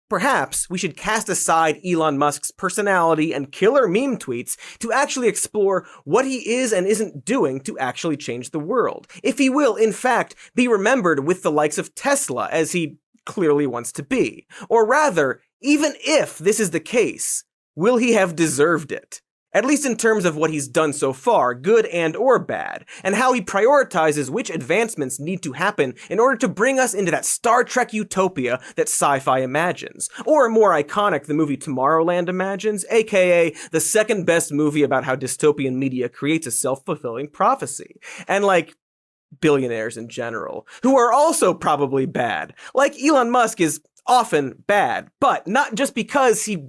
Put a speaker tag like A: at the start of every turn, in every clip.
A: Perhaps we should cast aside Elon Musk's personality and killer meme tweets to actually explore what he is and isn't doing to actually change the world. If he will, in fact, be remembered with the likes of Tesla, as he clearly wants to be. Or rather, even if this is the case, will he have deserved it? At least in terms of what he's done so far, good and or bad, and how he prioritizes which advancements need to happen in order to bring us into that Star Trek utopia that sci-fi imagines. Or more iconic, the movie Tomorrowland imagines, aka the second best movie about how dystopian media creates a self-fulfilling prophecy. And billionaires in general, who are also probably bad. Elon Musk is often bad, but not just because he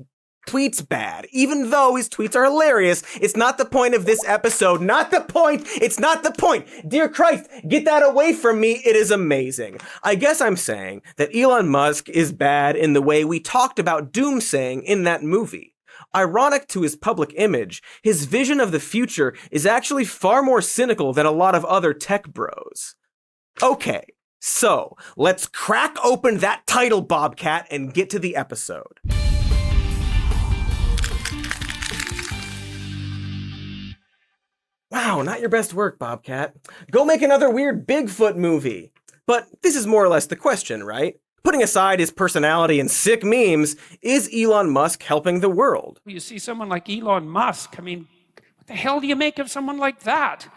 A: tweets bad, even though his tweets are hilarious. It's not the point of this episode. Not the point. It's not the point. Dear Christ, get that away from me. It is amazing. I guess I'm saying that Elon Musk is bad in the way we talked about doomsaying in that movie. Ironic to his public image, his vision of the future is actually far more cynical than a lot of other tech bros. Okay, so let's crack open that title, Bobcat, and get to the episode. Wow, not your best work, Bobcat. Go make another weird Bigfoot movie. But this is more or less the question, right? Putting aside his personality and sick memes, is Elon Musk helping the world?
B: You see someone like Elon Musk, what the hell do you make of someone like that?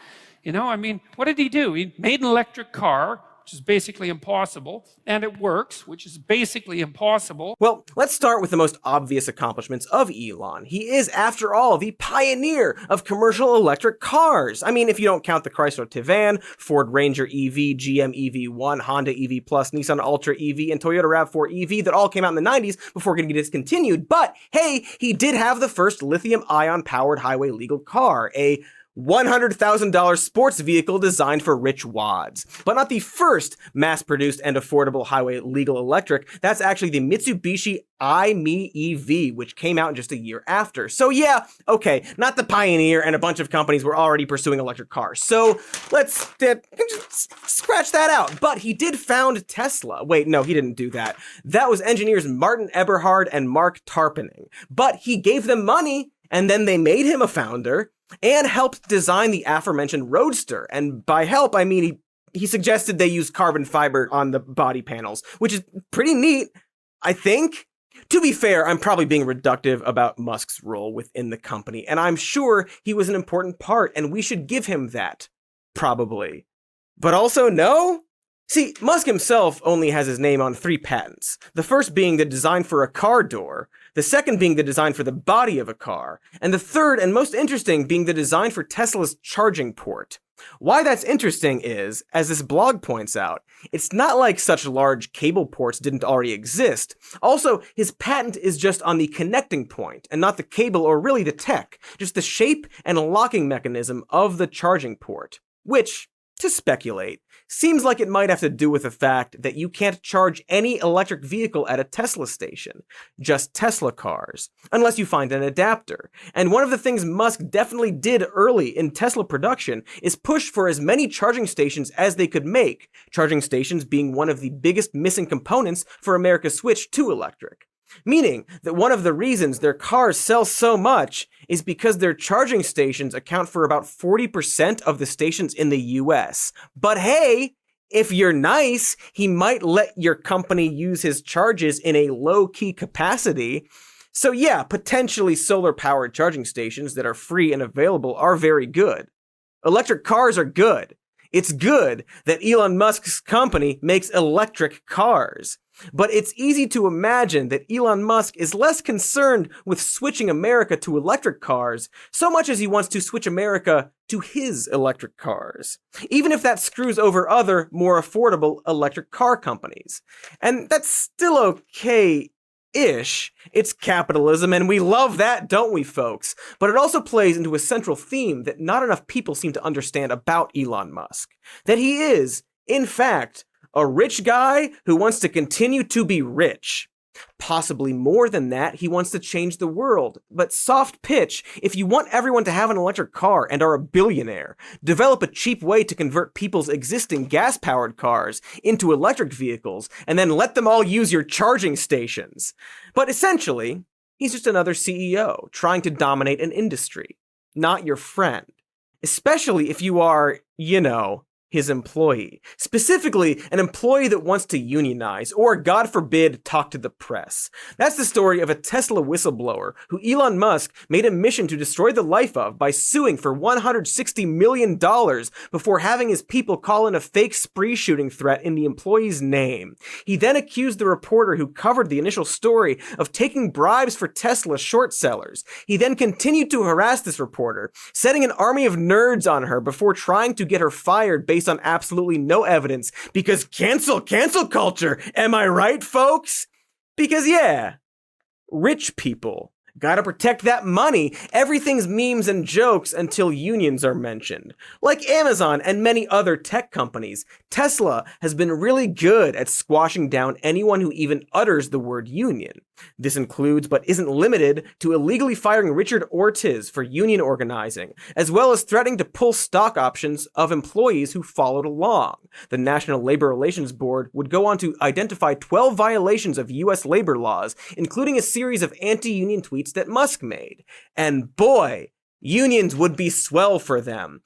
B: What did he do? He made an electric car, which is basically impossible, and it works, which is basically impossible.
A: Well, let's start with the most obvious accomplishments of Elon. He is, after all, the pioneer of commercial electric cars. If you don't count the Chrysler Tivan, Ford Ranger EV, GM EV1, Honda EV+, Nissan Ultra EV, and Toyota RAV4 EV that all came out in the 90s before getting discontinued. But, hey, he did have the first lithium-ion powered highway legal car, a $100,000 sports vehicle designed for rich wads. But not the first mass-produced and affordable highway legal electric. That's actually the Mitsubishi i-Me EV, which came out just a year after. So yeah, okay, not the pioneer, and a bunch of companies were already pursuing electric cars. So let's scratch that out. But he did found Tesla. Wait, no, he didn't do that. That was engineers Martin Eberhard and Mark Tarpenning. But he gave them money, and then they made him a founder, and helped design the aforementioned Roadster. And by help, I mean he suggested they use carbon fiber on the body panels, which is pretty neat, I think. To be fair, I'm probably being reductive about Musk's role within the company, and I'm sure he was an important part, and we should give him that. Probably. But also no? See, Musk himself only has his name on 3 patents. The first being the design for a car door, the second being the design for the body of a car, and the third and most interesting being the design for Tesla's charging port. Why that's interesting is, as this blog points out, it's not like such large cable ports didn't already exist. Also, his patent is just on the connecting point, and not the cable or really the tech, just the shape and locking mechanism of the charging port. Which, to speculate, seems like it might have to do with the fact that you can't charge any electric vehicle at a Tesla station, just Tesla cars, unless you find an adapter. And one of the things Musk definitely did early in Tesla production is push for as many charging stations as they could make, charging stations being one of the biggest missing components for America's switch to electric. Meaning that one of the reasons their cars sell so much is because their charging stations account for about 40% of the stations in the US. But hey, if you're nice, he might let your company use his charges in a low-key capacity. So yeah, potentially solar-powered charging stations that are free and available are very good. Electric cars are good. It's good that Elon Musk's company makes electric cars. But it's easy to imagine that Elon Musk is less concerned with switching America to electric cars so much as he wants to switch America to his electric cars, even if that screws over other, more affordable electric car companies. And that's still okay-ish. It's capitalism, and we love that, don't we, folks? But it also plays into a central theme that not enough people seem to understand about Elon Musk. That he is, in fact, a rich guy who wants to continue to be rich. Possibly more than that, he wants to change the world. But soft pitch, if you want everyone to have an electric car and are a billionaire, develop a cheap way to convert people's existing gas-powered cars into electric vehicles, and then let them all use your charging stations. But essentially, he's just another CEO trying to dominate an industry, not your friend. Especially if you are, his employee. Specifically, an employee that wants to unionize, or God forbid, talk to the press. That's the story of a Tesla whistleblower who Elon Musk made a mission to destroy the life of by suing for $160 million before having his people call in a fake spree shooting threat in the employee's name. He then accused the reporter who covered the initial story of taking bribes for Tesla short sellers. He then continued to harass this reporter, setting an army of nerds on her before trying to get her fired based on absolutely no evidence, because cancel culture, am I right, folks? Because yeah, rich people gotta protect that money. Everything's memes and jokes until unions are mentioned. Like Amazon and many other tech companies, Tesla has been really good at squashing down anyone who even utters the word union. This includes, but isn't limited to, illegally firing Richard Ortiz for union organizing, as well as threatening to pull stock options of employees who followed along. The National Labor Relations Board would go on to identify 12 violations of US labor laws, including a series of anti-union tweets that Musk made. And boy, unions would be swell for them.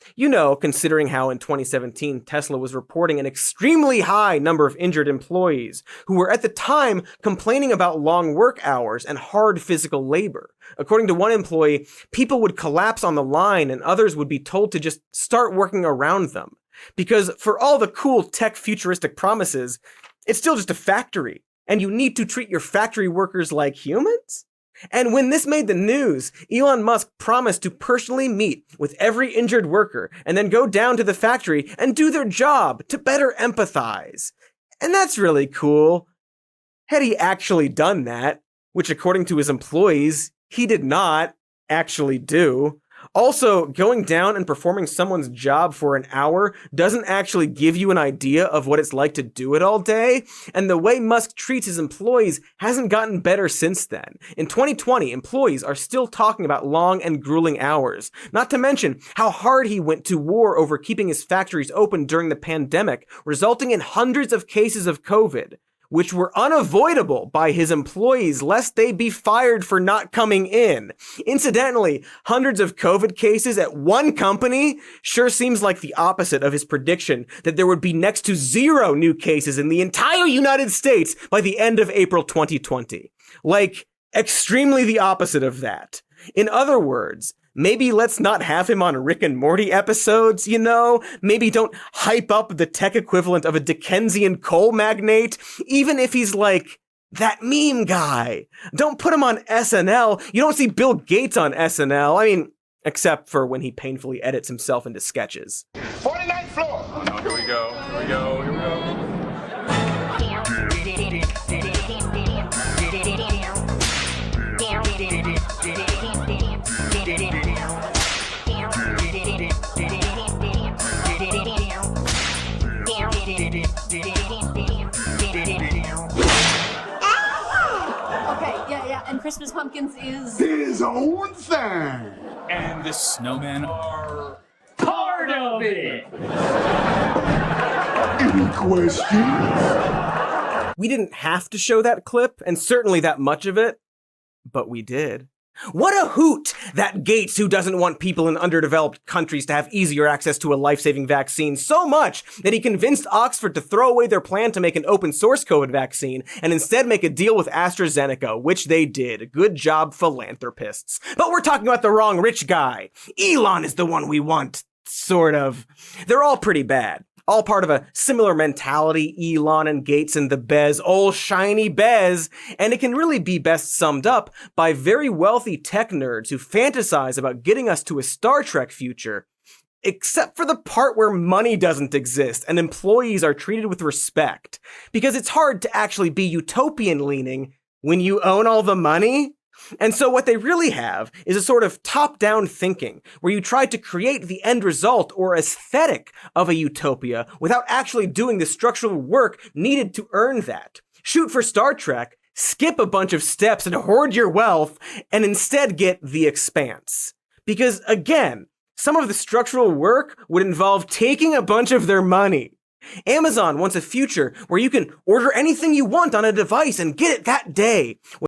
A: Considering how in 2017 Tesla was reporting an extremely high number of injured employees who were at the time complaining about long work hours and hard physical labor. According to one employee, people would collapse on the line and others would be told to just start working around them. Because for all the cool tech futuristic promises, it's still just a factory, and you need to treat your factory workers like humans? And when this made the news, Elon Musk promised to personally meet with every injured worker and then go down to the factory and do their job to better empathize. And that's really cool. Had he actually done that, which according to his employees, he did not actually do. Also, going down and performing someone's job for an hour doesn't actually give you an idea of what it's like to do it all day, and the way Musk treats his employees hasn't gotten better since then. In 2020, employees are still talking about long and grueling hours, not to mention how hard he went to war over keeping his factories open during the pandemic, resulting in hundreds of cases of COVID, which were unavoidable by his employees lest they be fired for not coming in. Incidentally, hundreds of COVID cases at one company sure seems like the opposite of his prediction that there would be next to zero new cases in the entire United States by the end of April 2020. Like, extremely the opposite of that. In other words, maybe let's not have him on Rick and Morty episodes, Maybe don't hype up the tech equivalent of a Dickensian coal magnate, even if he's like that meme guy. Don't put him on SNL. You don't see Bill Gates on SNL. I mean, except for when he painfully edits himself into sketches.
C: 49th floor. Oh no, here we go.
D: And Christmas pumpkins is
C: his own thing.
E: And the snowmen are
F: part of it.
C: Any questions?
A: We didn't have to show that clip, and certainly that much of it, but we did. What a hoot that Gates, who doesn't want people in underdeveloped countries to have easier access to a life-saving vaccine so much that he convinced Oxford to throw away their plan to make an open source COVID vaccine and instead make a deal with AstraZeneca, which they did. Good job, philanthropists. But we're talking about the wrong rich guy. Elon is the one we want, sort of. They're all pretty bad. All part of a similar mentality, Elon and Gates and the Bez, ol' shiny Bez, and it can really be best summed up by very wealthy tech nerds who fantasize about getting us to a Star Trek future, except for the part where money doesn't exist and employees are treated with respect, because it's hard to actually be utopian-leaning when you own all the money. And so what they really have is a sort of top-down thinking, where you try to create the end result or aesthetic of a utopia without actually doing the structural work needed to earn that. Shoot for Star Trek, skip a bunch of steps and hoard your wealth and instead get the Expanse. Because again, some of the structural work would involve taking a bunch of their money. Amazon wants a future where you can order anything you want on a device and get it that day,